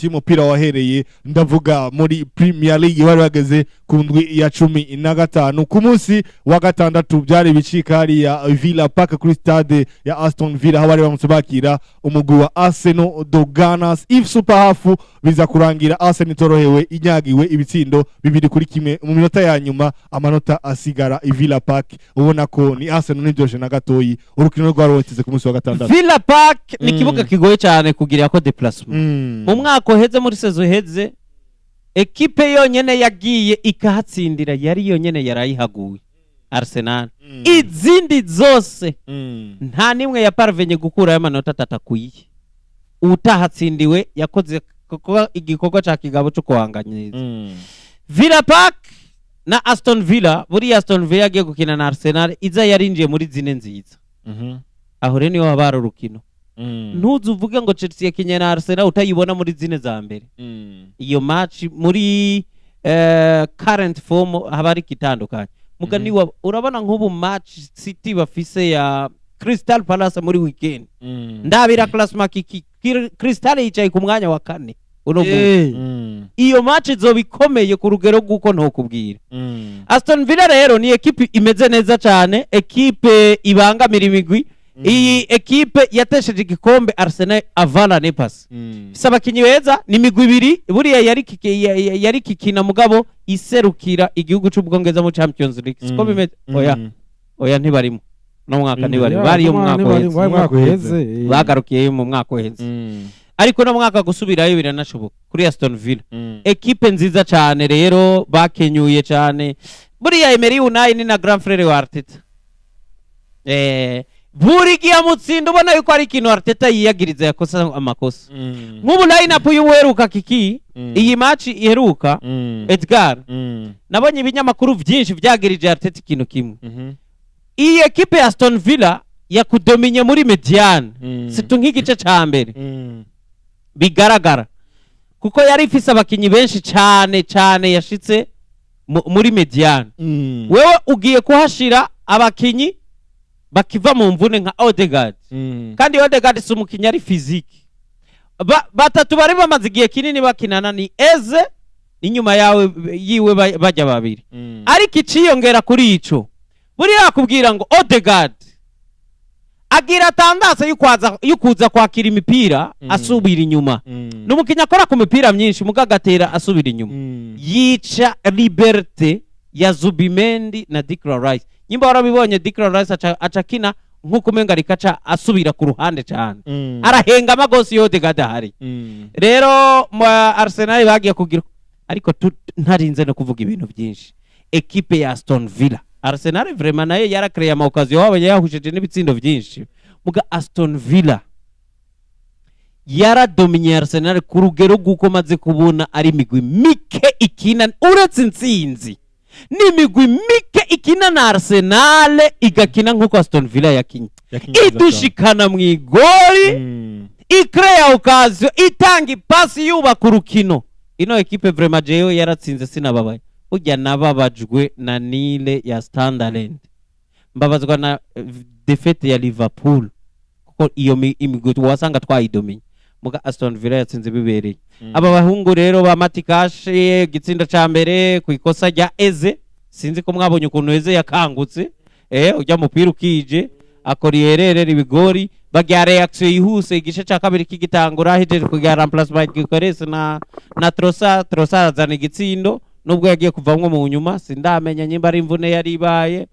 cy'umupira wahereye ndavuga muri Premier League bari bageze ku ndwi ya 15 ku munsi wa gatandatu byari bicika hari ya Villa Park kuri stade ya Aston Villa aho bari bamutse bakira umugwi wa Arsenal do Gunners if super half biza kurangira Arsenal torohewe inyagiwe ibitsindo bibiri kuri kimwe mu minota ya nyuma amanota asigara Villa Park ubona ko ni Arsenal n'ibyoshe na gatoyi urukino rwaroteze ku munsi wa gatandatu. Villa Park ni kibuga kigoye cyane kugira ko déplacement mu mwaka uheze muri saison iheze ekipe yonyene yagiye ikahatsindira yari yonyene yarayihaguye Arsenal izindi zose nta nimwe ya parvenye gukura y'amanota atakuye utahatsindiwe yakoze igikorwa ca kigabo cyo kuhanganyiriza. Villa Park na Aston Villa buri Aston Villa yagiye gukina na Arsenal iza yarinjiye muri zine nziza aho rero niho habara urukino ntuzi uvuge ngo Chelsea yakinye na Arsenal utayibona muri zine za mbere iyo match muri current form habari kitandukanye mugani wa urabona nk'ubu match City bafise ya Crystal Palace muri weekend ndabira classement Crystal yicaye ku mwanya wa 4 iyo match izobikomeye ku rugero guko ntokubwira. Aston Villa rero ni ekipe imeze neza cyane ekipe ibangamira imigwi iyi ekipe yatesheje igikombe Arsenal avala nepas sabakinyi beza ni imigwi ibiri buriya yari kikina mugabo iserukira igihugu cy'ubwongeza mu Champions League siko bimeze oya ntibarimo no mwaka ntibari bari mu mwaka uheze bagarukiye mu mwaka uheze ariko no mwaka gusubirayo biranashoboka kuri Aston Villa ekipe nziza cyane rero bakenyuye cyane buriya Emery Unai ni na Grand Frère wa Arteta buri gihe mutsinda ubona yuko ari ikintu Arteta yiyagiriza yakosa amakosa nk'ubu line-up y'uheruka kiki iyi match iheruka Edgar nabonye ibinyamakuru byinshi byagirije Arteta ikintu kimwe iyi ekipe ya Aston Villa yakudominye muri mediane situ nk'igice ca mbere bigaragara kuko yari ifise abakinyi benshi cyane yashitse muri mediane wewe ugiye kuhashira abakinyi bakiva mu mvune nka Odegaard kandi Odegaard si umukinyi ari physique batatu bari bamaze igihe kinini bakinana ni Eze inyuma yiwe bajya babiri ariko iciyongera kuri ico buriya yakubwira ngo Odegaard agira tandase yukuza kwakira imipira asubira inyuma n'umukinya akora ku mipira myinshi mugagatera asubira inyuma yica liberté ya Zubimendi na Declan Rice nyimba warabibonye Declan Rice acakina nkuko menga rikaca asubira ku ruhande cyane arahenga amagosi yo Odegaard hari rero Arsenal bagiye kugira ariko ntarinze no kuvuga ibintu byinshi ekipe ya Aston Villa Arsenal vraiment nayo yarakreye ama occasion wabo yahusheje n'ibitsindo byinshi muga Aston Villa yaradominye Arsenal ku rugero guko maze kubona ari migwi mike ikina uretse insinzi n'imigwi mike ikina na Arsenal igakina nkuko Aston Villa yakinye idushikana mu igori ikreya occasion itanga ipasi yubaka urukino ino ekipe vraiment jeyo yaratsinze sinababaye ujya nababajwe na Nile ya Sunderland mbabazwa na defete ya Liverpool kuko iyo imigwi wasanga twayidominye muga Aston Villa yatsinze bibereye aba bahungu rero ba Matikashe gitsinda ca mbere ku ikosa rya Eze sinzi ko mwabonye ukuntu Eze yakangutse ujya mupira ukije akora yererera ibigori bagya reaction yihuse igice ca kabiri kigitangura hejeje kugira remplacement gikorese na Trossard azana igitsindo nubwo yagiye kuvamwe mu nyuma sindamenya nyimba ari imvune yari ibaye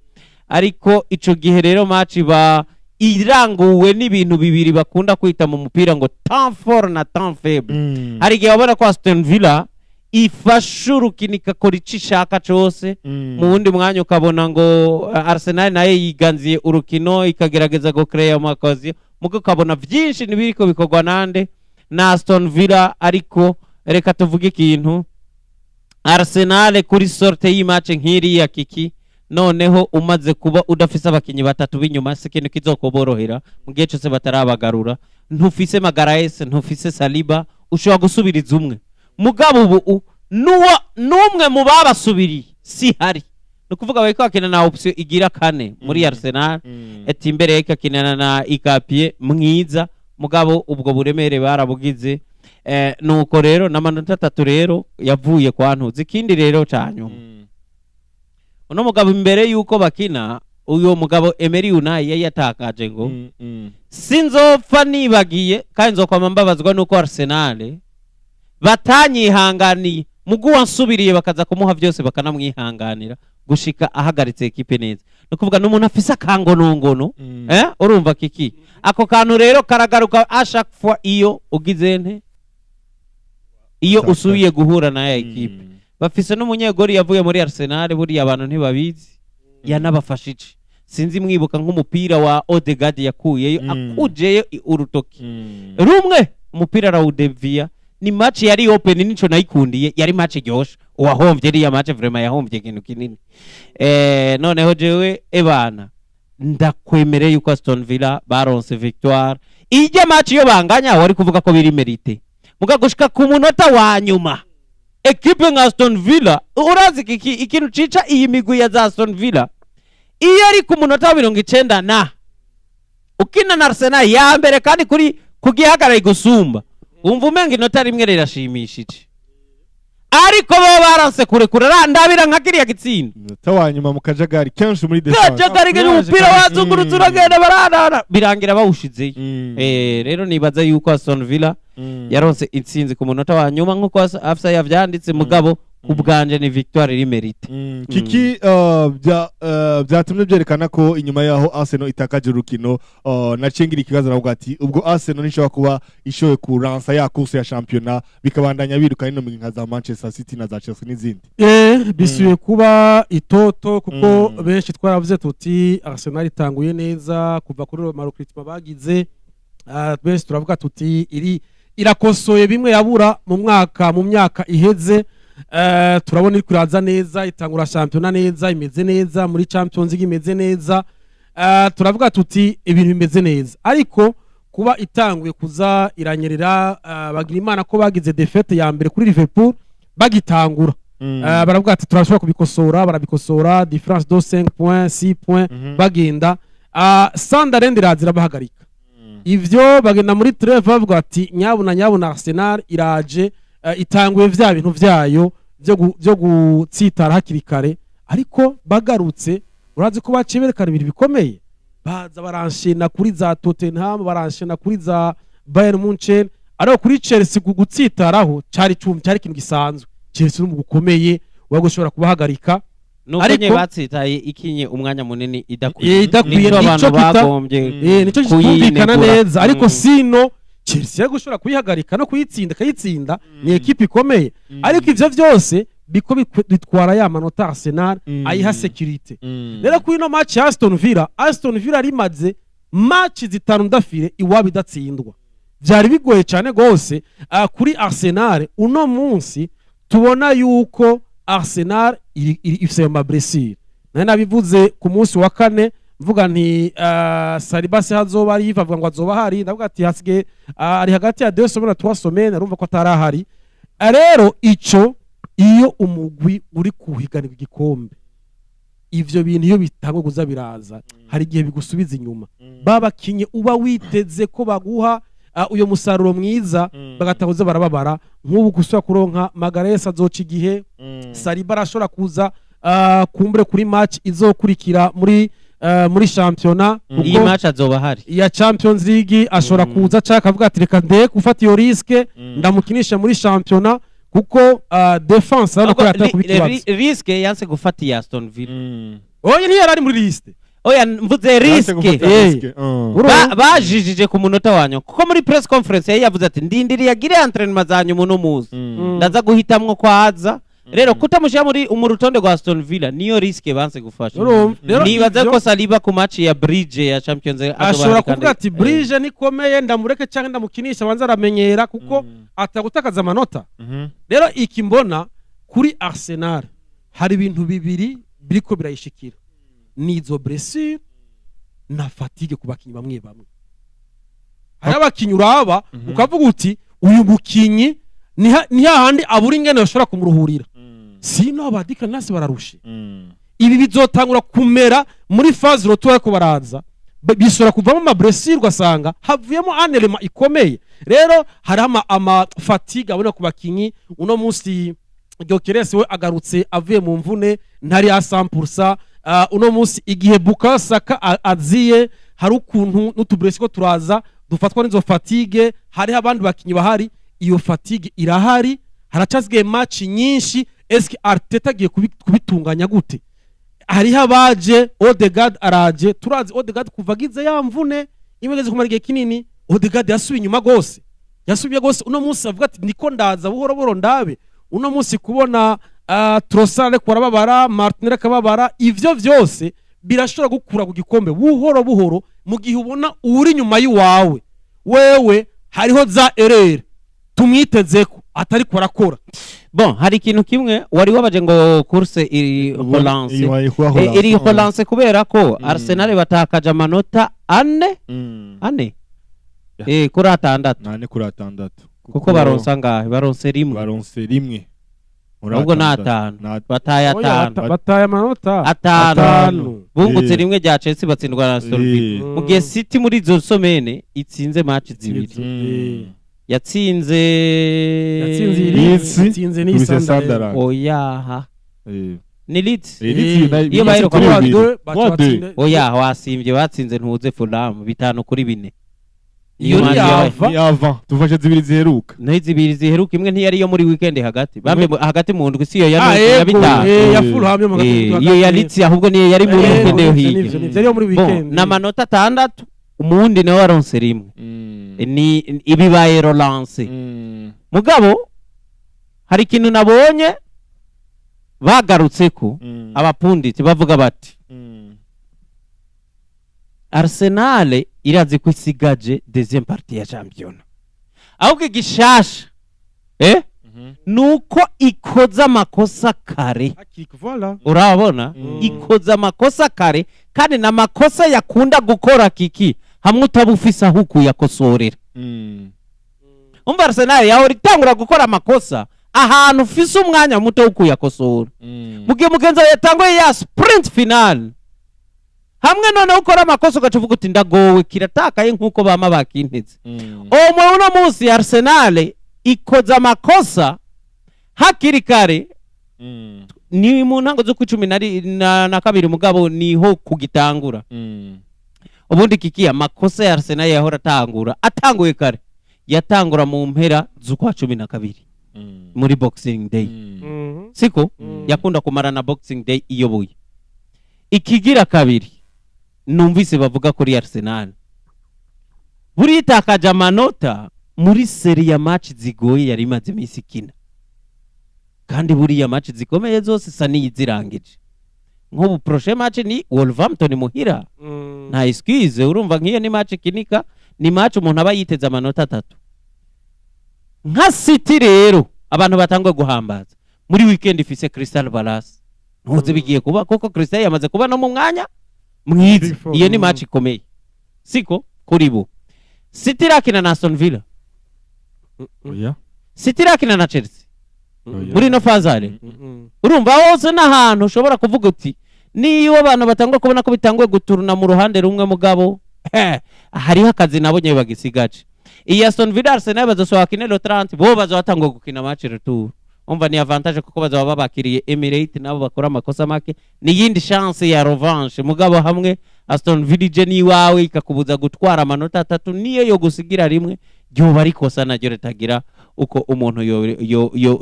ariko ico gihe rero match ba iranguwe n'ibintu bibiri bakunda kwita mu mupira ngo temps fort na temps faible hari gihe wabona ko Aston Villa ifashurukinika kora icishaka cyose mu wundi mwanya ukabona ngo Arsenal naye yiganziye urukino ikagerageza go create amakozi muko ukabona byinshi nibiriko bikorwa nande na Aston Villa ariko reka tuvuge ikintu Arsenal kuri sorte y'imatch nk'iri ya kiki noneho umaze kuba udafise abakinyi batatu b'inyuma sekintu kizokoborohera mu gihe cyose batarabagarura ntufise Magalhaes ntufise Saliba ushobora gusubiriza umwe mugabo ubu numwe mu babasubiriye si hari no kuvuga bariko bakina na option igira kane muri Arsenal eti imbere yake akinana na Ikapie mwiza mugabo ubwo buremere barabugize nuko rero n'amanota 3 rero yavuye kwa Ntuzi. Ikindi rero cyanyuma uno mugabo imbere yuko bakina uyo mugabo Emery Unai yari yatakaje ngo sinzopfa nibagiye kandi nzokwama mbabazwa nuko Arsenal batanyihanganiye mugu wansubiriye bakaza kumuha byose bakanamwihanganira gushika ahagaritse ekipe neza. No kuvuga n'umuntu afisa kangonongono urumva kiki ako kantu rero karagaruka a chaque fois iyo ugize nte iyo usubiye guhura na ya ekipe. Bafise n'umunyegori yavuye muri Arsenal buri abantu ntibabizi yanabafashije. Sinzi mwibuka nk'umupira wa Odegaard yakuyeyo akujeyo urutoki rumwe umupira rawudevia. Ni match yari open nico nayikundiye yari match ryoshe uwahombye iri ya match vraiment yahombye ikintu kinini. Noneho jewe ebana ndakwemereye yuko Aston Villa baronse victoire. Ije match yo banganya wari kuvuga ko biri merite mugagushika ku munota wa nyuma equipe nka Aston Villa urazi ikintu cica iyi migwi ya za Aston Villa iyo ari ku munota wa 90 na ukina na Arsenal ya mbere kandi kuri kugihagarara igusumba umva umenga inota rimwe rirashimishije ariko bo baranse kurekura ndabira nka kiriya gitsinda tawanyuma mu kajagari kenshi muri defense kajagari ke umupira wazungurutse uragenda barana birangira bawushizeyo. Rero nibaza yuko Aston Villa yaronse intsinzi ku munota wa nyuma nkuko afisa yavyanditse mugabo kubwanje ni victoire iri merite. Kiki byatumye byerekana ko inyuma yaho Arsenal itakaje urukino nacengira ikibazo navuga ati ubwo Arsenal nishobora kuba ishoye ku ransa ya course ya championnat bikabandanya biruka ino nka za Manchester City na za Chelsea n'izindi. Bisuye kuba itoto kuko benshi twaravuze tuti Arsenal itanguye neza kuva kuri recruitment bagize benshi turavuga tuti irakosoye bimwe yabura mu myaka iheze. Turabona iri kuraza neza itangura championnat neza imeze neza muri Champions League imeze neza. Turavuga tuti ibintu bimeze neza ariko kuba itanguye kuza iranyerera bagira imana ko bagize defete ya mbere kuri Liverpool bagitangura baravuga ati turashobora kubikosora barabikosora difference de 5 points 6 points bagenda Sunderland irazira bahagarika ivyo bagenda muri treve bavuga ati nyabuna Arsenal iraje itanguye vya bintu vyayo byo gutsitara hakiri kare ariko bagarutse urazi ko baceberekana ibintu bikomeye baza baranshena kuri za Tottenham baranshena kuri za Bayern Munchen ariko kuri Chelsea gutsitaraho cyari ikintu gisanzwe. Chelsea n'umugukomeye wagushobora kubahagarika nuko nye batsitaye ikinye umwanya munini idakwiye nico bagombye nico kitumvikana neza ariko sino Chelsea yagushobora kuyihagarika no kuyitsinda ni equipe ikomeye ariko ivyo vyose biko bitwara ya manota Arsenal ayiha security. Rero kuri no match ya Aston Villa rimaze match zitanu ndafire iwabo idatsindwa byari bigoye cyane gose kuri Arsenal uno munsi tubona yuko Arsenal ifise ma blessure nabivuze ku munsi wa kane mvuga nti Saliba se hazoba ari bavuga ngo azoba hari ndavuga ati hasige ari hagati ya 2 semaines na 3 semaines urumva ko atarahari. Rero iyo umugwi uri kuhiganirwa igikombe ivyo bintu iyo bitangwe kuza biraza hari igihe bigusubiza inyuma babakinye uba witeze ko baguha uyo musaruro mwiza bagatahuze barababara nk'ubu gusura kuronka Magalhaes azoca igihe Saliba arashobora kuza kumbure kuri match izokurikira muri championnat iyi match azoba hari ya Champions League ashobora kuza cyaka avuga ati reka nde gufata iyo riske ndamukinisha muri championnat kuko defense hano ko yatakubitibaza riske yanse gufata ya Aston Villa oya ni yarari muri liste oya mvuze riske bajijije ku munota wanyu kuko muri press conference yavuze ati ndindiri yagire entraînement zanyu muno muzi ndaza guhitamwo kwaza rero kutamushya muri umurutonde rwa Aston Villa niyo riske banse gufasha. Nibaza ko Saliba ku match ya Bridge ya Champions League ashobora kuvuga ati Bridge nikomeye ndamureke cyangwa ndamukinisha banza aramenyera kuko atagutakaza amanota. Rero ikimbona kuri Arsenal hari ibintu bibiri biriko birayishikira nizo blessure na fatigue kubakinyi bamwe hari abakinyi uraba ukavuga uti uyu mukinyi ni hahandi aburi ingene bashobora kumuruhurira sino abadika nasi bararushe ibi bizotangura kumera muri phase rotoya ko baraza bisora kuvamo amablessure ugasanga havuyemo anelema ikomeye rero hari ama fatigue abona ku bakinyi uno munsi Gyökeres we agarutse avuye mu mvune ntari ya 100%. Uno munsi igihe Bukayo Saka aziye hari ukuntu n'utublessure ko turaza dufatwa n'izo fatigue, hari abandi bakinyi bahari, iyo fatigue irahari, haracazwe match nyinshi. Eske Arteta agiye kubitunganya gute? Hariho abaje, Odegaard araje, turazi Odegaard kuva agize ya mvune imegeze kumara igihe kinini, Odegaard yasubiye inyuma gose, uno munsi avuga ati niko ndaza buhoro buhoro ndabe. Uno munsi kubona Trossard ko arababara, Martinelli akababara, ivyo vyose birashobora gukura ku gikombe buhoro buhoro mu gihe ubona uri nyuma yiwawe wewe hariho za erreur tumwitezeko atari ko arakora. Bon, hari ikintu kimwe wari wabaje ngo course iri Holance kubera ko Arsenal batakaje amanota 4 kuri 6 kuko baronsa ngahe baronse rimwe ubwo na 5 bataye amanota 5 bungutse rimwe rya Chelsea batsindwa na Aston Villa mu gihe City muri izo somene itsinze match zibiri yatsinze ni Sunderland oyaha ni Leeds iyo baheruka oyaha wasimbye batsinze ntuze Fulham 5-4 iyo yava tufashe zibiri ziheruka zibiri ziheruka imwe ntiyari yo muri weekend hagati mu ndwi siyo ya Fulham iyo ya Leeds ahubwo niyo yari muri weekend yo hirya na manota 6 umundi nawe waronse rimwe ni ibibaye Relance mugabo hari ikintu nabonye bagarutse ko abapunditsi bavuga bati Arsenal irazi ko isigaje deuxième partie ya champion ahubwo igishasha nuko ikoza amakosa kare urabona ikoza amakosa kare kandi na makosa yakunda gukora kiki hamwe utabufisa huku yakosorera umva Arsenal yahora itangura gukora amakosa ahantu ufise umwanya muto huku yakosora mugihe mugenza yatangoye ya sprint final hamwe none ukora amakosa ugacuvuga uti ndagowe kiratakaye nkuko bama bakinteze uno munsi Arsenal ikoza amakosa hakiri kare ni mu ntango zo ku 12 mugabo niho kugitangura ubundi kiki amakosa ya Arsenal yahora atanguye kare yatangura mu mpera z'ukwa 12 muri Boxing Day siko yakunda kumara na Boxing Day iyoboye ikigira kabiri numvise bavuga kuri Arsenal buri itakaje amanota muri seri ya match zigoye yari imaze imisi kina kandi buri ya match zikomeye zose sani zirangije nk'ubu prochain match ni Wolverhampton muhira nta excuse urumva nk'iyo ni match kinika ni match umuntu aba yiteze amanota 3 nka City rero abantu batangwe guhambaza muri weekend ifise Crystal Palace ntuze bigiye kuba koko Crystal yamaze kuba no mu mwanya mwiza iyo ni match ikomeye siko kuri bo City rakina na Aston Villa City rakina na Chelsea muri no fazale urumva hose n'ahantu ushobora kuvuga uti niyo abantu batangwa kubona ko bitangwe guturuna mu ruhande rumwe mugabo hariho akazi nabonye bagisigaje iyi Aston Villa Arsenal bazosohoka kinelo 30 bo bazatangwa gukina match retour umva ni avantage kuko bazaba bakiriye Emirates nabo bakora amakosa make ni yindi chance ya revanche mugabo hamwe Aston Villa ni wawe ikakubuza gutwara amanota 3 niyo yo gusigira rimwe ryo bari kosa na retagira uko umuntu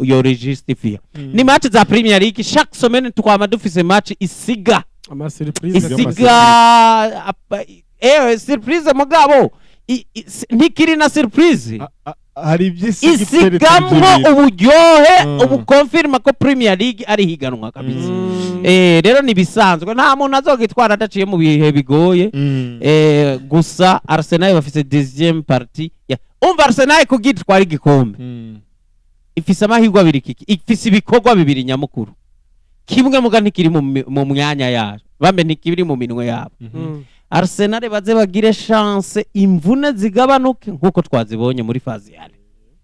yo registifia ni match za Premier League chaque semaine twama dufise match isiga ama surprise surprise mugabo ntikiri na surprise hari ibyisi isigamwo uburyohe ubu confirma ko Premier League ari higanwa kabisa rero ni bisanzwe nta muntu azogitwara adaciye mu bihe bigoye gusa Arsenal bafise deuxième partie umva Arsenal kugitwara igikombe ifise amahirwe abiri kiki ifise ibikorwa bibiri nyamukuru kimwe muga ntikiri mu myanya yayo bambe ntikiri mu minwe yabo Arsenal baze bagire chance imvune zigabanuke nkuko twazibonye muri fazi yale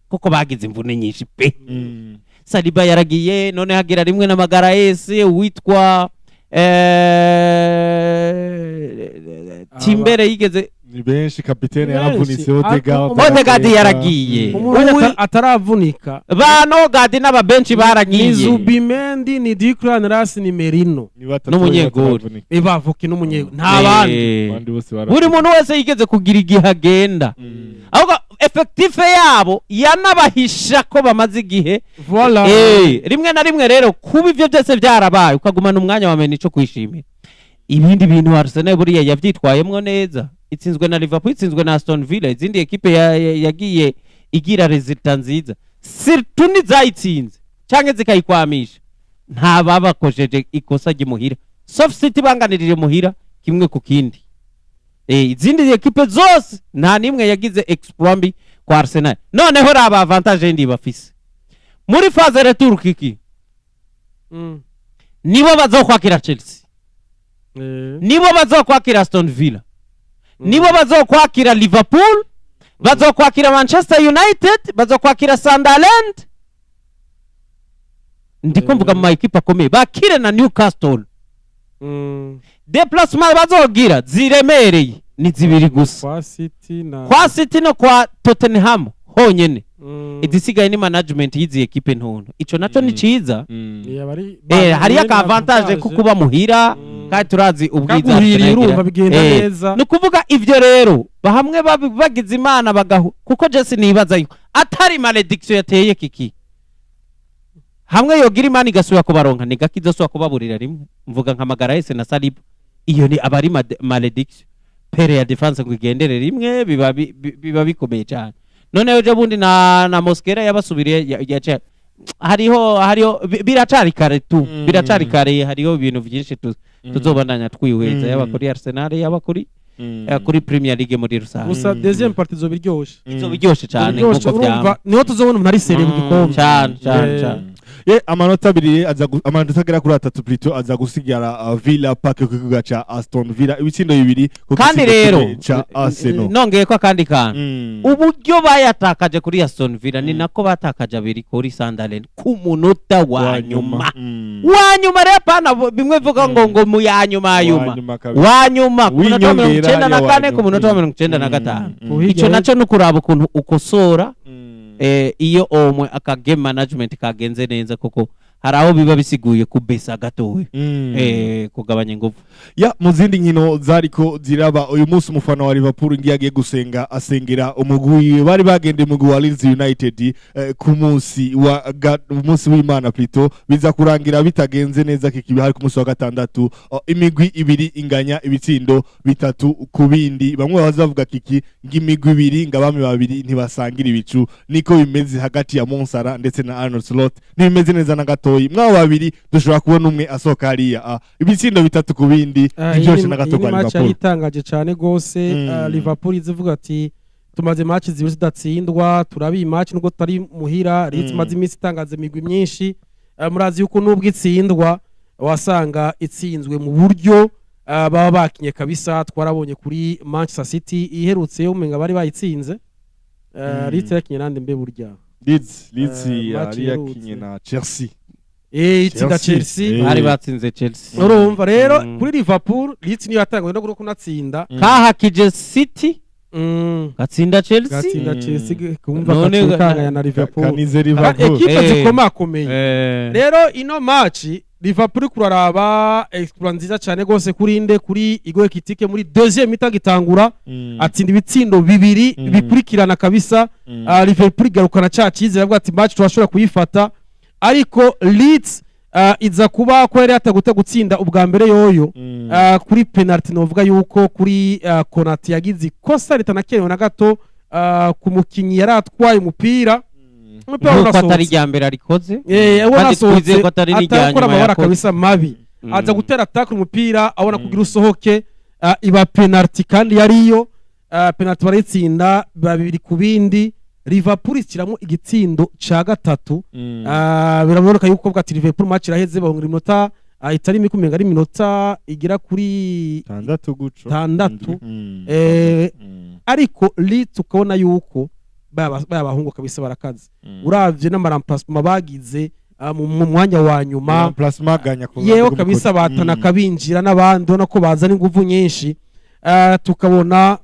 kuko bagize imvune nyinshi pe Saliba yaragiye none hagira rimwe n'amagara yese witwa Timbere yigeze ni benshi kapitene Ni yaravunitse benshi. Odegaard Odegaard yaragiye umuntu ataravunika ba Nogard n'ababenshi ni baragiye Zubimendi ni Declan Rice ni Merino n'umunyegoli. bavuke n'umunyegoli nta bandi abandi bose buri muntu wese yigeze kugira igihe agenda ahubwo efektife yabo yanabahisha ko bamaze igihe voilà rimwe na rimwe rero kuba ibyo byose byarabaye ukagumana umwanya wa meni cyo kwishimira ibindi bintu Arsenal buriya yavyitwayemwo neza itsinzwe na Liverpool itsinzwe na Aston Villa izindi ekipe yagiye igira resultat nziza surtout nizayitsinze canke zikayikwamisha nta babakojeje ikosa gimuhira soft city banganirije muhira kimwe ku kindi izindi ekipe zose nta nimwe yagize exploit mbi kwa Arsenal noneho raba avantage ndi bafise muri phase retour kiki nibo bazokwakira Chelsea nibo bazokwakira Aston Villa nibo bazokwakira Liverpool bazokwakira Manchester United bazokwakira Sunderland ndiko mvuga mu ekipa akomeye bakire na Newcastle déplacement bazogira ziremereye ni zibiri gusa kwa City no kwa Tottenham honyene idisigaye ni management yizi ekipe ntonto ico naco ni ciza hari aka avantage ko kuba muhira kandi turazi ubwiza urumva bigenda neza no kuvuga ivyo rero bahamwe bagize imana bagaho kuko Jesse nibaza yuko atari malediction yateye kiki hamwe yogira imana igasubira kubaronka ni gakizosubira kubaburira rimwe mvuga nka Magalhaes na Saliba iyo ni abari malediction pere ya defense ngo igendere rimwe biba bikomeye cyane none ejo bundi na Mosquera yabasubiriye yace hariho biracari kare tu biracari kare hariho ibintu byinshi tuzobandanya twihweza yaba kuri Arsenal yaba kuri Premier League muri rusange gusa deuxième partie zo biryoshe cyane nkuko byamba niho tuzobona umuntu ari serie mu gikombe cyane amanota abiri amanota agera kuri 3 plutôt aza gusigara Villa Park ku kibuga ca Aston Villa ibitsindo bibiri kandi rero ca Arsenal nongeye ko akandi kana uburyo bayatakaje kuri Aston Villa ni nako batakaje abiri kuri Sunderland ku munota wa nyuma rero pana bimwe vuga ngo mu ya nyuma wa nyuma ku munota wa 94 ku munota wa 95 ico naco nukuraba ukuntu ukosora iyo omwe aka game management kagenze neza koko haraho biba bisiguye kubesa gatowe kugabanya ingufu mu zindi nkino zariko ziraba uyu munsi umufana wa Liverpool ngiyagiye gusenga asengera umugwi bari bagende umugwi wa Leeds United ku munsi w'Imana plutôt biza kurangira bitagenze neza kikibi hari ku munsi wa gatandatu imigwi ibiri inganya ibitsindo bitatu ku bindi bamwe bazavuga kiki ngimigwi ibiri ngabami babiri ntibasangira ibicu niko bimeze hagati ya Monsara ndetse na Arnold Slot nimeze neza na gato mwa babiri dushobora kubona umwe asoka hariya ibitsindo bitatu ku bindi byose na gato kwa Liverpool yitangaje cyane gose Liverpool izivuga ati tumaze match zibiri zidatsindwa turabi match nubwo tari muhira Leeds maze iminsi itangaze imigwi myinshi murazi yuko nubwo itsindwa wasanga itsinzwe mu buryo baba bakinye kabisa twarabonye kuri Manchester City iherutse umenga bari bayitsinze Leeds yakinye nande mbe burya Leeds yari yakinye na Chelsea itsinda Chelsea bari batsinze Chelsea urumva rero kuri Liverpool Leeds niyo yatangwe no guro kunatsinda kahakije City gatsinda Chelsea kumva katunganya na Liverpool kanize Liverpool ekipe zikomakomeye rero ino match Liverpool kuraraba exploit nziza cyane gose kuri Igor Kitike muri deuxième mi-temps gitangura atsinda ibitsindo bibiri bikurikirana kabisa Liverpool garukana cyacize yavuga ati match turashobora kuyifata ariko Leeds iza kuba ko yari ataguta gutsinda ubwa mbere yoyo kuri penalty novuga yuko kuri Konate yagize kosa ritanakenewe na gato ku mukinyi yari atwaye umupira nuko atari ryambere arikoze kandi twize ko atari nijyanyuma ya kabisa mabi aza gutera attack umupira abona kugira usohoke iba penalty kandi yariyo penalty baritsinda babiri ku bindi Liverpool ikiramo igitsindo ca gatatu biraboneka yuko bwa Liverpool match iraheze bahungira iminota itari mikumenga ari minota igira kuri 6 guco 6 ariko Leeds ukabona yuko babahungu kabisa barakaze uravye n'amaramplacement bagize mu mwanya wa nyuma plasma ganya ku yewe kabisa batana kabinjira n'abandi ubona ko bazana ingufu nyinshi tukabona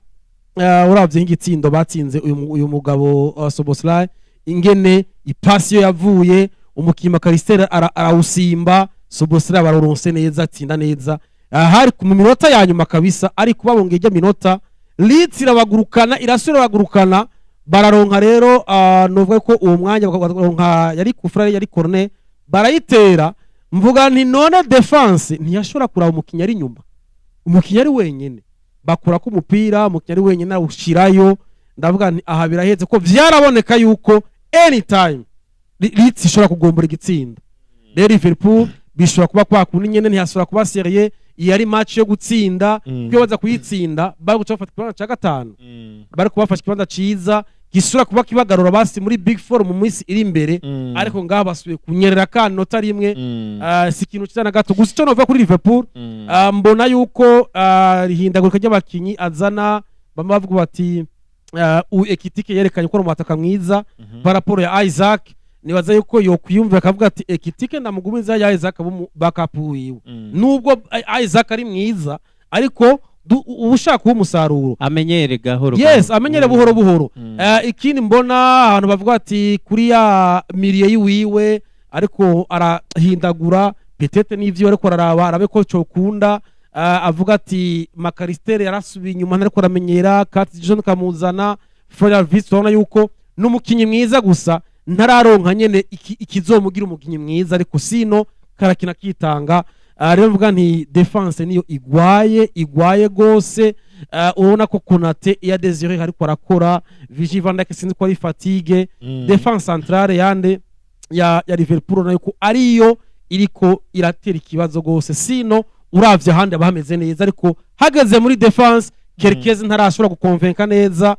uravye nk'igitsindo batsinze uyu mugabo Soboslai ingene ipasi yo yavuye umukima Karistera arawusimba Soboslai baruronse neza atsinda neza hari mu minota ya nyuma kabisa ari kubabongeje minota Leeds irabagurukana irasubirabagurukana bararonka rero novuga ko uwo mwanya bakaronka yari kufra yari corner barayitera mvuga nti none defense ntiyashobora kuraba umukinya ari nyuma umukinya ari wenyene bakura ko umupira umukinya ari wenyene awushirayo ndavuga nti aha biraheze ko vyaraboneka yuko anytime Leeds ishobora kugombora igitsinda rero Liverpool bishobora kuba kwa kundi nyene ntiyashobora kuba serieux yari match yo gutsinda kyo baza kuyitsinda bari guca bafata kibanza ca gatanu bari kubafasha kibanza ciza gisura kuba kibagarura basi muri Big Four mu minsi iri imbere ariko ngaho basubiye kunyerera kanota rimwe si ikintu cyana gato gusa cyo nova kuri Liverpool mbona yuko rihindagurika ry'abakinyi azana bamwe bavuga bati Ekitike yerekanye ko umutaka mwiza paraporo ya Isaac nibaza yuko yo kwiyumva akavuga ati Ekitike ndamugumiza ya Isaac backup wiwe nubwo Isaac ari mwiza ariko ubushaka umusaruro amenyere gahoro yes amenyere buhoro buhoro ikindi mbona ahantu bavuga ati kuri ya miliye yiwe ariko arahindagura petete n'ivyo ariko araraba arabe ko cokunda avuga ati Makaristere yarasubiye inyuma ariko aramenyera Kat John kamuzana Florian Wirtz ubona yuko n'umukinyi mwiza gusa ntararonka nyene ikizomugira umukinyi mwiza ariko sino karakina kitanga rero mvuga nti defense niyo igwaye gose urabona ko Konate ya Desire ariko arakora Virgil van Dijk sinzi ko ari fatigue defense centrale yande ya Liverpool nayo ko ariyo iriko iratera ikibazo gose sino uravye handi abameze neza ariko hageze muri defense Kerkez ntarashobora gukonvenka neza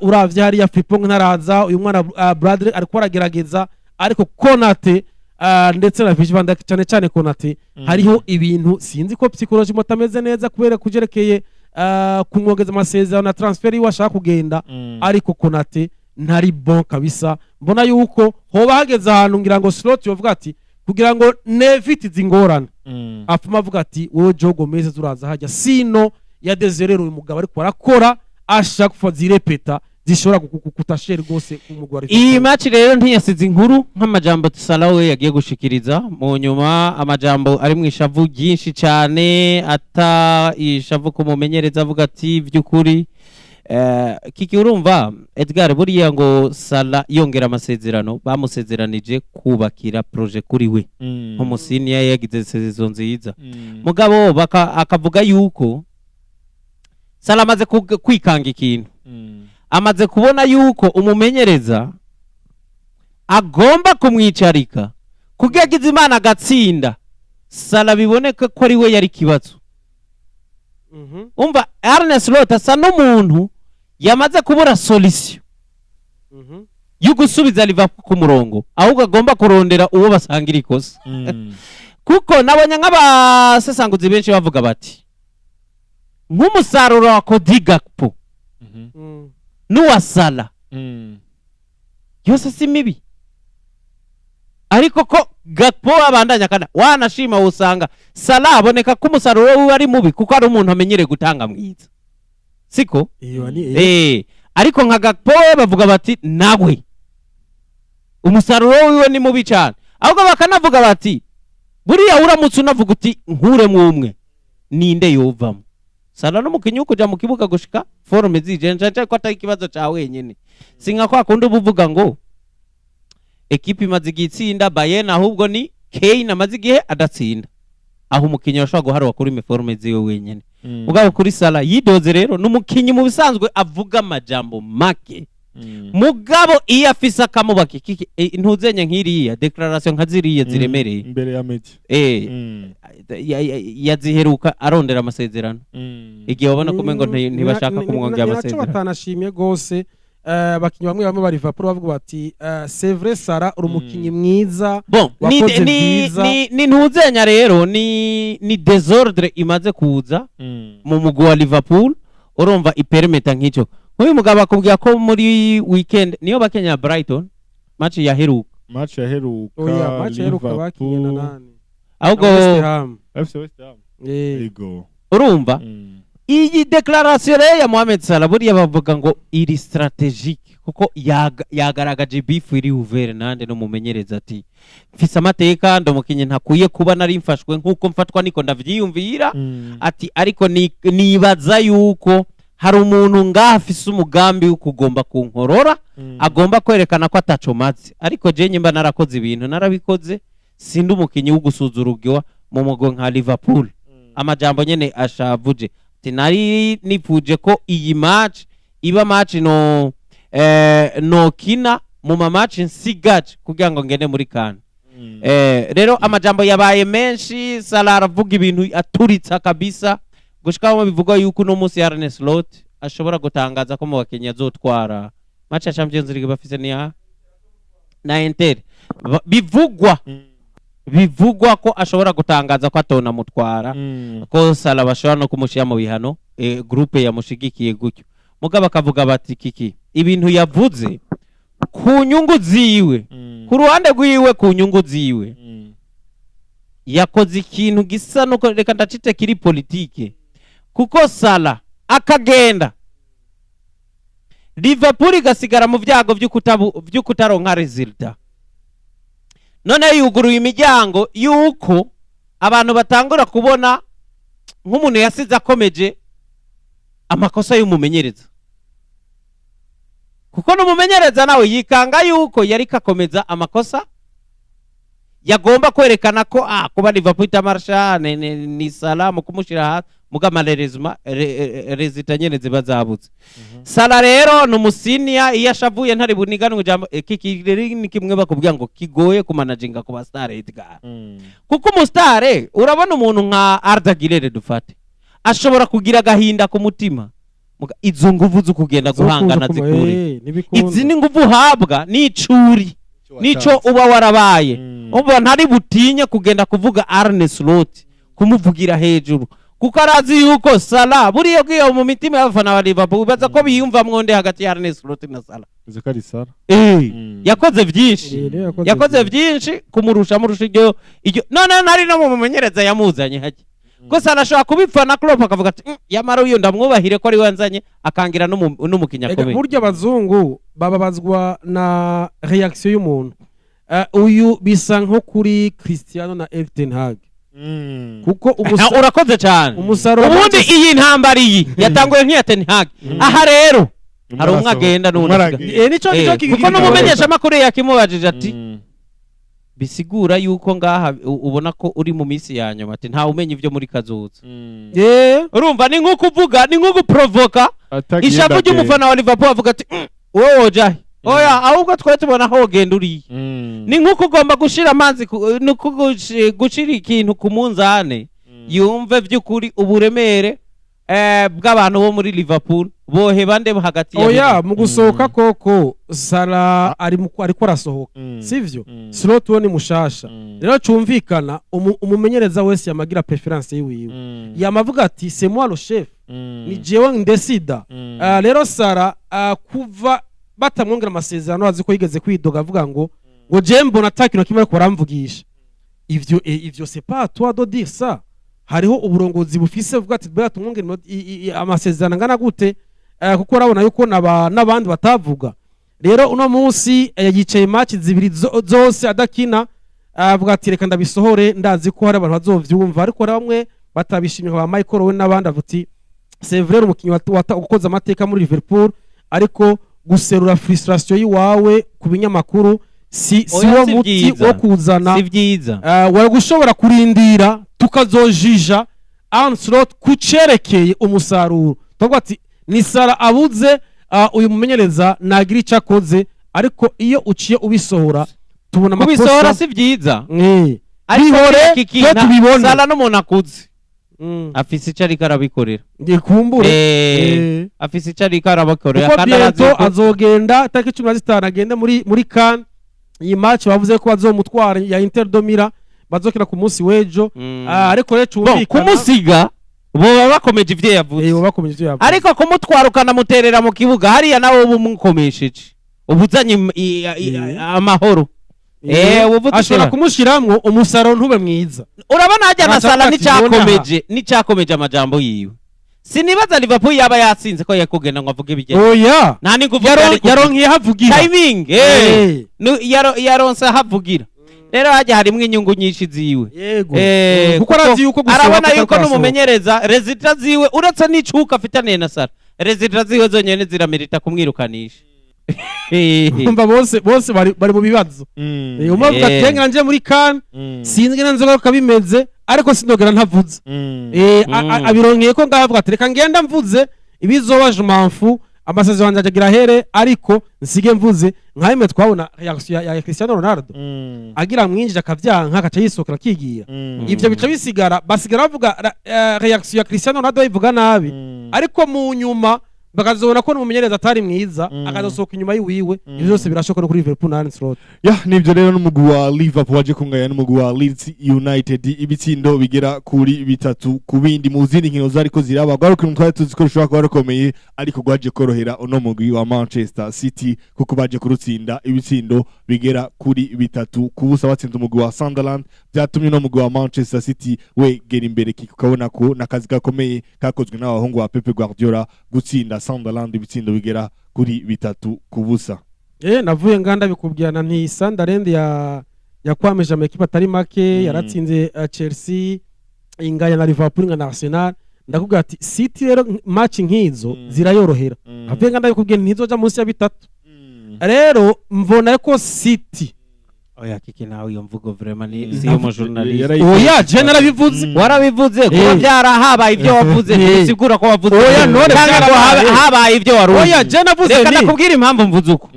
uravye hari ya Frimpong ntaraza uyu mwana Bradley ariko aragerageza ariko Konate ndetse na Virgil van Dijk cyane Konate hariho ibintu sinzi ko psychology motameze neza kubera kujerekeye kumwongeza amasezerano na transfer yiwashaka kugenda ariko Konate ntari bon kabisa mbona yuko hoba hageze ahantu ngira ngo slot yovuga ati kugira ngo nevite zingorana afuma avuga ati wowe Joe Gomez zuraza hajya sino ya Desire uyu mugabo ariko arakora ashaka kufazirepeta zishobora kutashera gose kumugwari iyi match rero ntiyasize inkuru nk'amajambo Salawe yagiye gushikiriza mu nyuma amajambo ari mu ishavu ryinshi cyane ata ishavu kumumenyereza avuga ati byukuri kiki urumva Edgar buriya ngo Sala yongera amasezerano bamusezeranije kubakira projet kuri we nk'umusiniya yagize season nziza mugabo akavuga yuko Sala amaze kwikanga ikintu amaze kubona yuko umumenyereza agomba kumwicarika kugize Imana agatsinda Sala biboneka ko ari we yari kibazo umva Arne Slot asa n'umuntu yamaze kubura solution yugusubiza Liverpool ku murongo ahubwo agomba kurondera uwo basangira ikosa kuko nabonye nk'abasesanguzi benshi bavuga bati nk'umusaruro wa Cody Gakpo n'uwa Sala yose si mibi ariko ko Gakpo abandanya kana wanashima usanga Sala aboneka ko umusaruro we ari mubi kuko ari umuntu amenyere gutanga mwiza siko ariko nka Gakpo bavuga bati nawe umusaruro wiwe ni mubi cyane ahubwo bakanavuga bati buriya uramutse unavuga uti nkure mwumwe ninde yovamo Sala n'umukinyi kuja mu kibuga gushika forme zijenje ko atari kibazo ca wenyene singa kwa kundi uvuga ngo ekipi imaze igitsinda Bayern ahubwo ni Kane amaze igihe adatsinda aho umukinyi ashobora guharwa kuri meforme ziwe wenyene mugabo kuri Sala yidoze rero n'umukinyi mu bisanzwe avuga amajambo make mugabo iyo afise akamubaki ntuzenye nk'iriya declaration nkaziriye ziremereye imbere ya media yaziheruka arondera amasezerano igihe babona ko mengo ntibashaka kumwongera amasezerano batanashimye gose bakinyi bamwe bari Liverpool bavuga bati c'est vrai Sara urumukinyi mwiza wakoze byiza ni ntuzenya rero ni desordre imaze kuza mu mugwi wa Liverpool urumva ipermeta nk'icyo nk'uyu mugabo akubwira ko muri weekend niyo bakenya Brighton match yaheruka match yaheruka oya match yaheruka bakinye na nani ahubwo West Ham. FC West Ham Eh, ego urumva iyi declaration rero ya Mohamed Salah buriya bavuga ngo iri strategique kuko yagaragaje beef iri ouvert nande no mumenyereza ati mfise amateka ndomukinye ntakwiye kuba nari mfashwe nkuko mfatwa niko ndavyiyumvira ati ariko nibaza yuko hari umuntu ngafise umugambi wo kugomba kunkorora agomba kwerekana ko atacomaze ariko je nyimba narakoze ibintu narabikoze sindi umukinyi wo gusuzurugwa mu mugo nka Liverpool amajambo nyene ashavuje ati nari nipfuje ko iyi match iba match no kina mu match nsigaje kugira ngo ngende muri kan rero amajambo yabaye menshi Salah aravuga ibintu aturitsa kabisa gushikaho bivuga yuko no munsi ya Arne Slot ashobora gutangaza ko mu bakenya azotwara match ya Champions League bafise na Inter bivugwa ko ashobora gutangaza ko atona mutwara ko Salah bashobora no kumushira mu bihano groupe yamushigikiye gutyo mugabo akavuga bati kiki ibintu yavuze ku nyungu ziwe ku ruhande rwiwe ku nyungu ziwe yakoze ikintu gisa no reka ndacite kiri politike kuko Salah akagenda Liverpool igasigara mu vyago vy'ukutaronka resulta none yuguruye imiryango yuko abantu batangura kubona nk'umuntu yasize akomeje amakosa y'umumenyereza kuko n'umumenyereza nawe yikanga yuko yari kakomeza amakosa yagomba kwerekana ko kuba Liverpool itamarasha ni Salah mu kumushira hasi mugamarerezuma rezita nyene ziba zabutse Salah rero numusinia iyashavuye ntari buniganwe jambo kikireri ni kimwe bakubwira ngo kigoye kumanaginga ku bastar Edgar kuko umustare urabona umuntu nka Arda Güler dufate ashobora kugira gahinda ku mutima izo nguvu zo kugenda guhangana zikure izi ni nguvu habwa n'icuri nico uba warabaye uba ntari butinye kugenda kuvuga Arne Slot kumuvugira hejuru kuko arazi yuko Salah buriye giye mu mitima y'abafana ba Liverpool baza ko biyumva mwonde hagati ya Arne Slot na Salah Zakari Salah yakoze byinshi kumurusha iryo none ntari no mu mumenyereza yamuzanye haki ko Salah ashobora kubipfana Klopp akavuga ati yamara uyu ndamwubahire ko ari wanzanye akangira n'umukinya komeye buryo abazungu bababazwa na reaction y'umuntu uyu bisa nko kuri Cristiano na Erik ten Hag kuko urakoze cyane ubundi iyi ntambara iyi yatanguye nk'iya ten Hag aha rero hari umwe agenda nico kuko n'umumenyesha amakuru yakimubajije ati bisigura yuko ngaha ubona ko uri mu misi ya nyuma ati nta umenya ivyo muri kazoza urumva ni nko kuvuga ni nko guprovoka ishavu ry'umufana wa Liverpool avuga ati wowe jahe oya ahubwo twe tubona aho genda uri ni nko kugomba gushira amanzi nuko gushira ikintu ku munzane yumve vy'ukuri uburemere bw'abantu bo muri Liverpool bohe bande hagati oya mu gusohoka koko Salah ariko arasohoka sivyo Slot ni mushasha rero cumvikana umumenyereza wese yamagira preference yiwe yamavuga ati c'est moi le chef ni jewe ndesida rero Salah kuva batamwongera amasezerano azi ko yigeze kwidoga avuga ngo je mbona atakino kimwe ko ramvugisha ivyo c'est pas toi de dire ça hariho uburongozi bufise vuga ati bwa tumwongera amasezerano ngana gute kuko urabona yuko n'abandi batavuga rero uno munsi yagicaye match zibiri zose adakina avuga ati reka ndabisohore ndazi ko hari abantu bazovyumva ariko bamwe batabishimye ba Michael we n'abandi avuti c'est vrai umukinyi wakoze amateka muri Liverpool ariko guserura frustration yiwawe ku binyamakuru si wo muti wo kuzana si vyiza wari gushobora kurindira tukazojija Slot kucerekeye umusaruro twavuga ati ni Salah abuze uyu mumenyereza nagira icakoze ariko iyo uciye ubisohora tubona amakosa ubisohora si vyiza bihore cyo tubibona Salah n'umuntu akuze afise icari karabikorera ngikumbure afise icari karabakorera kandi azogenda tariki 15 agende muri CAN iyi match bavuze ko bazomutwara ya Inter de Milan bazokina ku munsi wejo ariko rero cumvikana kumusiga bo bakomeje ivyo yavuze ariko kumutwara ukanamuterera mu kibuga hariya nawe ubu mukomesheje ubuzanye amahoro ashobora kumushiramwo umusaruro ntube mwiza. Urabona hajya na Salah Ati, nicyakomeje amajambo yiwe. Sinibaza Liverpool yaba yatsinze ko yakugenda ngo avuge bijye. Oya. Nta ni kuvuga yaronkiye havugira. Timing yaronse havugira. Rero hajya harimo inyungu nyinshi ziwe. Yego. Kuko arazi yuko arabona yuko numumenyereza resultat ziwe uretse n'icuka afitane na Salah. Resultat ziwe zonyene ziramerita kumwirukanisha. Umva bose bari mu bibazo. Umavuga tenga nje muri CAN sinzi ngira nzoga kabimeze ariko sinogera ntavuze. Abironkeye ko ngavuga ati reka ngenda mvuze ibizobaje mamfu amasazo wanje agira here ariko nsige mvuze nkayime twabona reaction ya Cristiano Ronaldo agira mwinjije akavyanka akaca yisokera kigira. Ivyo bica bisigara basigara bavuga reaction ya Cristiano Ronaldo ivuga nabi ariko mu nyuma bakazobona ko numumenyereza atari mwiza akazosoka inyuma yiwiwe ivyo byose birashoka no kuri Liverpool na Ancelotti. Nivyo rero n'umugwi wa Liverpool waje kunganya n'umugwi wa Leeds United ibitsindo bigera kuri 3 ku bindi mu zindi nkino zariko ziraba garuka umutwaye tuziko rushobora kuba rukomeye ariko gwaje korohera uno mugwi wa Manchester City kuko baje kurutsinda ibitsindo bigera kuri 3 kubusa batsinze umugwi wa Sunderland byatumye no mugwi wa Manchester City wegera imbere kikabona ko nakazi gakomeye kakozwe n'abahungu wa Pep Guardiola gutsinda Sunderland ibitsindo bigera kuri 3 kubusa. Navuye nganda bikubwirana nti Sunderland yakwameje amakipe atari make yaratsinze Chelsea inganya na Liverpool na Arsenal ndakubwira ati City rero match nkizo zirayorohera. Navuye nganda bikubwira ntizoja munsi ya 3. Rero mvona ko City oya kiki nawe iyo mvugo vraiment ni si yo journalist. Oya je narabivuze. Warabivuze ko byarahabaye ibyo wavuze bisigura ko wavuze. Oya none habaye ibyo waruzi. Oya je navuze reka nakubwira impamvu mvuze uko.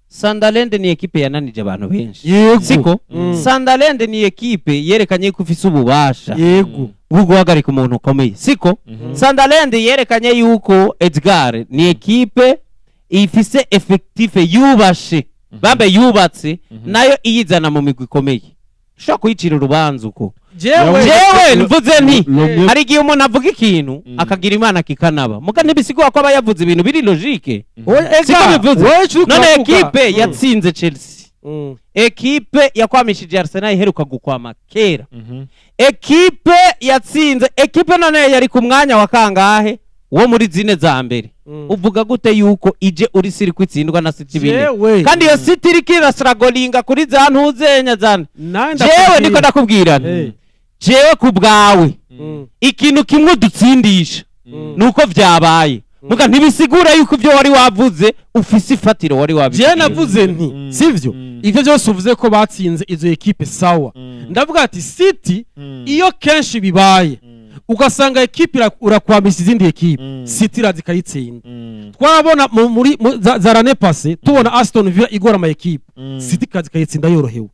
Sunderland ni equipe yananije abantu benshi. Siko Sunderland ni equipe yerekanye ko ifise ububasha. Yego. Bwo guhagarika umuntu ukomeye. Siko Sunderland yerekanye yuko Edgar ni equipe ifise effective yubashe. Babe yubatse nayo iyizana mu migwi ikomeye. Shaka kuyicira urubanza uko. Jewe mvuze nti hari gihe umuntu avuga ikintu akagira imana kikanaba. Muga ntibisigwa ko abayavuze ibintu biri logique. None equipe yatsinze Chelsea. Equipe yakwamishije Arsenal iheruka gukwama kera. Equipe yatsinze equipe none yari ku mwanya wa kangahe wo muri zine za mbere. Uvuga gute yuko ije uri siri kwitsindwa na City bine kandi iyo City irikira stragolinga kuri za ntuzenya zane. Jewe niko ndakubwira jewe ku bwawe ikintu kimwe dutsindisha nuko vyabaye muga ntibisigura yuko ivyo wari wavuze ufise ifatiro wari wabivuze. Je navuze nti sivyo ivyo byose uvuze ko batsinze izo equipe sawa. Ndavuga ati City iyo kenshi bibaye ugasanga equipe urakwambisa izindi equipe City razikayitsinda. Twabona muri zarane passe tubona Aston Villa igora ama equipe City kazikayitsinda yorohewe.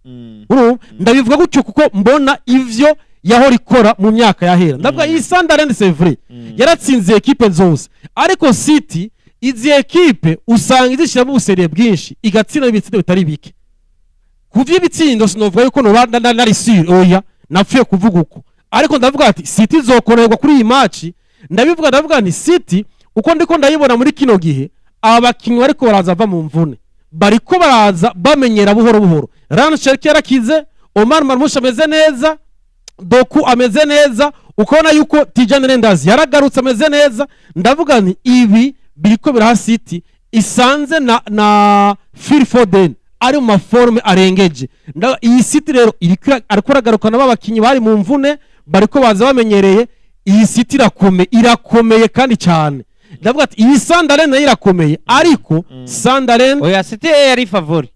Ndabivuga gutyo kuko mbona ivyo yahora ikora mu myaka yahera. Ndavuga iyi Sunderland c'est vrai yaratsinze equipe zose ariko City izi equipe usanga izishira mu buseriye bwinshi igatsinda ibitsindo bitari bike. Kuvye ibitsindo sinovuga yuko no nari sur oya napfuye kuvuga uko ariko ndavuga ati City zokorerwa kuri iyi match. Ndavuga ni City uko ndiko ndayibona muri kino gihe abakinyi bariko baraza va mu mvune bariko baraza bamenyera buhoro buhoro. Rancherke yarakize, Omar Marmoush ameze neza, Doku ameze neza, ukabona yuko Tijani Renders yaragarutse ameze neza. Ndavuga ni ibi biriko biraha City isanze na Phil Foden ari mu maforme arengeje. Iyi City rero ariko aragarukana n'abakinyi bari mu mvune bariko baza bamenyereye. Iyi City irakomeye kandi cyane. Ndavuga ati iyi Sunderland nayo irakomeye ariko Sunderland oya City yari favori.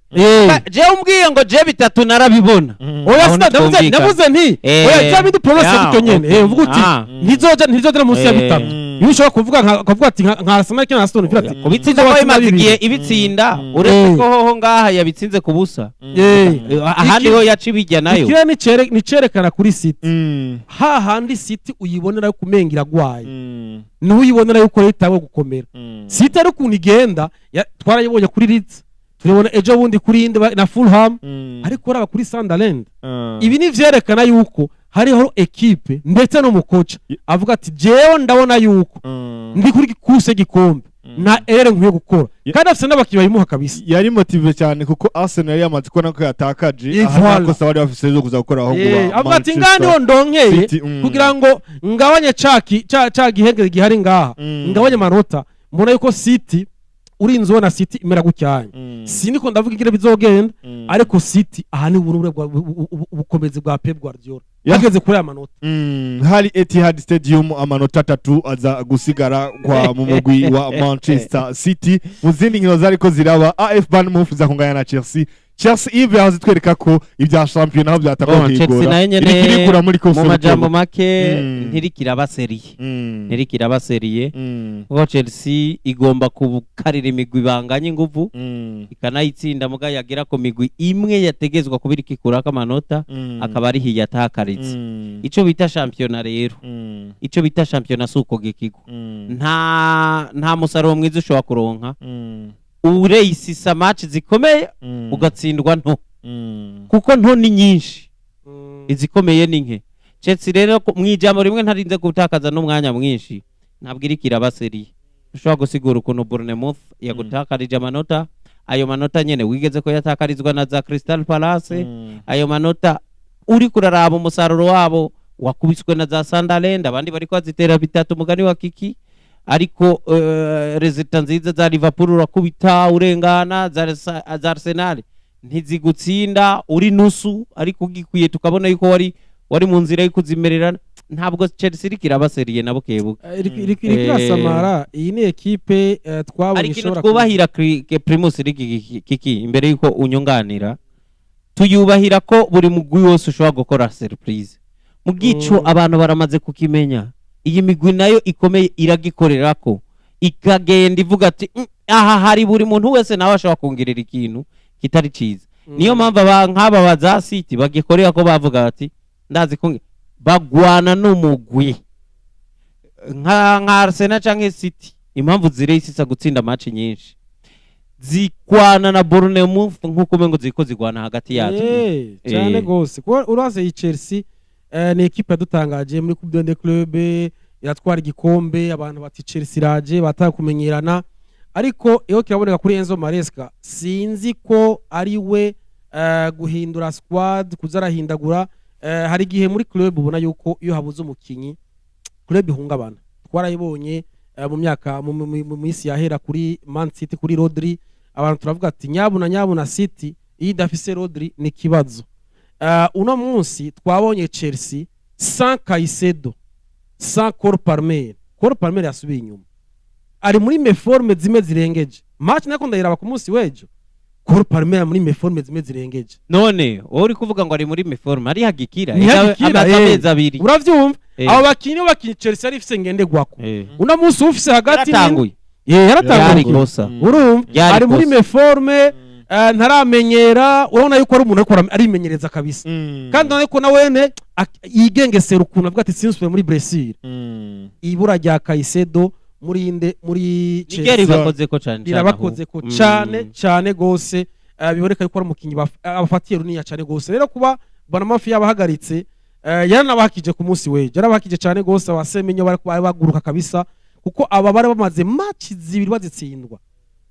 Je umbwiye ngo je 3 narabibona. Oya ndavuze nti oya cyami du promise gutyo nyene uvuga uti ntizoja munsi ya 5. Iyo ushobora kuvuga ati nka Arsenal cyangwa Aston Villa kubitsinda ko imazigiye ibitsinda uretse ko hoho ngaha yabitsinze kubusa. Ahandi ho yacibijya nayo. Ikira nicerekana kuri City. Ha handi City uyibonera kumengira gwaye. Niho uyibonera yuko yitawe gukomera. City ari kunigenda twarayibonye kuri Leeds. Turabona ejo bundi kuri indi na Fulham ariko raba kuri Sunderland. Ibi ni vyerekana yuko hariho equipe ndetse no mukocha avuga ati jewe ndabona yuko ndi kuri kuse gikombe nta erere nkwiye gukora kandi afite n'abakinnyi bayimuha kabisa yari motive cyane kuko Arsenal yari yamaze kubona ko yatakaje Voilà. aha nako bari bafise zo kuza gukora aho avuga ati ngandi ho ndonkeye City, kugira ngo ngabanye ca gihengere gihari ngaha ngabanye amanota mbona yuko City urinze ubona City imera gucyanya siniko ndavuga ingire bizogenda ariko City aha ni ubunure ubukomezi bwa Pep Guardiola yageze kuri aya manota hari Etihad Stadium amanota 3 aza gusigara kwa mu mugwi wa Manchester City mu zindi nkino zariko ziraba AF Bournemouth za kunganya na Chelsea Yves yahoze twereka ko ibya champion aho byataka Chelsea nayo nyene mu majambo make ntirikiraba serie kuko Chelsea igomba kukarira imigwi banganye inguvu ikanayitsinda muga yagira ko migwi imwe yategezwa kubira ikikuraka amanota akaba ari hiyatakaritse ico bita champion rero ico bita champion suko gikigo nta musaruro mwiza ushobora kuronka ureyisisa match zikomeye ugatsindwa nto kuko nto ni nyinshi izikomeye ni nke Chelsea rero mwijambo rimwe ntarinze gutakaza n'umwanya mwinshi ntabwira kiraba serie ushobora gusigura ukuntu Bournemouth yagutakarije amanota ayo manota nyene wigeze ko yatakarizwa na za Crystal Palace ayo manota uri kuraraba umusaruro wabo wakubiswe na za Sunderland abandi bari kwazitera bitatu mugani wa Kiki ariko resultat nziza za Liverpool urakubita urengana za Arsenal ntizigutsinda uri nusu ariko ugikwiye tukabona yuko wari mu nzira yo kuzimererana ntabwo Chelsea irikiraba serie nabo kebuka irikirasamara iyi ni equipe twabonye ishobora kubahira Primus League Kiki imbere yuko unyunganira tuyubahira ko buri mugwi wose ushobora gukora surprise mu gico abantu baramaze kukimenya iyi migwi nayo ikomeye iragikorera ko ikagenda ivuga ati aha hari buri muntu wese nawe ashobora kongirira ikintu kitari ciza niyo mpamvu nk'aba baza City bagikorera ko bavuga ati ndazi ko bagwana n'umugwi nka Arsenal canke City impamvu zireyisisa gutsinda match nyinshi zikwana na Bournemouth nkuko mengo ziko zigwana hagati yacu cyane gose ko uraze iyi Chelsea ni equipe yadutangaje muri Coupe des Clubs yatwara igikombe abantu bati Chelsea iraje batakumenyerana ariko iyo kiraboneka kuri Enzo Maresca sinzi ko ari we guhindura squad kuzarahindagura hari gihe muri club ubona yuko iyo habuze umukinyi club ihungabana twarayibonye mu myaka mu misi yahera kuri Man City kuri Rodri abantu turavuga ati nyabuna City iyi dafise Rodri ni kibazo uno munsi twabonye Chelsea sans Caicedo sans Cole Palmer yasubiye inyuma ari muri meforme zimwe zirengeje match nako ndayiraba ku munsi wejo Cole Palmer muri meforme zimwe zirengeje none wowe uri kuvuga ngo ari muri meforme ari hagikira amezi abiri uravyumva abo bakinyi Chelsea ari ifise ngende gwako uno munsi ufise hagati yaratanguye urumva ari muri meforme ntaramenyera urabona yuko ari umuntu ariko arimenyereza kabisa kandi none ko nawene yigengesera ukuntu avuga ati sinsubiye muri Brazil ibura rya Caicedo muri Chelsea bakoze ko cyane gose biboneka yuko ari umukinyi abafatiye runiya cyane gose rero kuba Bournemouth yabahagaritse yaranabakije ku munsi weje yarabakije cyane gose abasemenyo bari baguruka kabisa kuko aba bari bamaze match zibiri bazitsindwa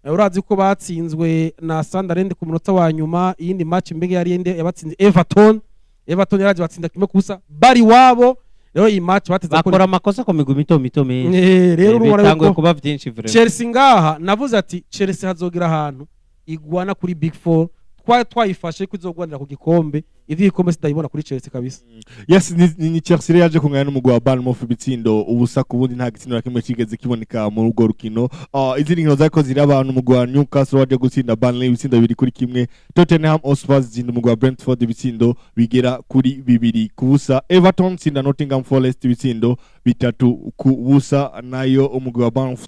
urazi ko batsinzwe na Sunderland ku munota wa nyuma iyindi match mbege yari yabatsinze Everton yaraje batsinda kimwe kusa bari wabo rero iyi match bateze bakora amakosa ko migwi mito rero urumva yuko kuba byinshi vraiment Chelsea ngaha navuze ati Chelsea hazogira ahantu igwana kuri Big 4 twayifashe kwizogwanira ku gikombe ivi ikombe sidayibona kuri Chelsea kabisa yes ni Chelsea yaje kungana n'umugwi wa Bournemouth bitsindo ubusa kubundi nta gitsindira kimwe kigeze kiboneka mu rugo rukino izindi nkino zako zirabantu umugwi wa Newcastle waje gutsinda Burnley bitsindo 2-1 Tottenham Hotspur zitsinda umugwi wa Brentford bitsindo bigera kuri 2-0 Everton tsinda Nottingham Forest bitsindo 3-0 nayo umugwi wa Bournemouth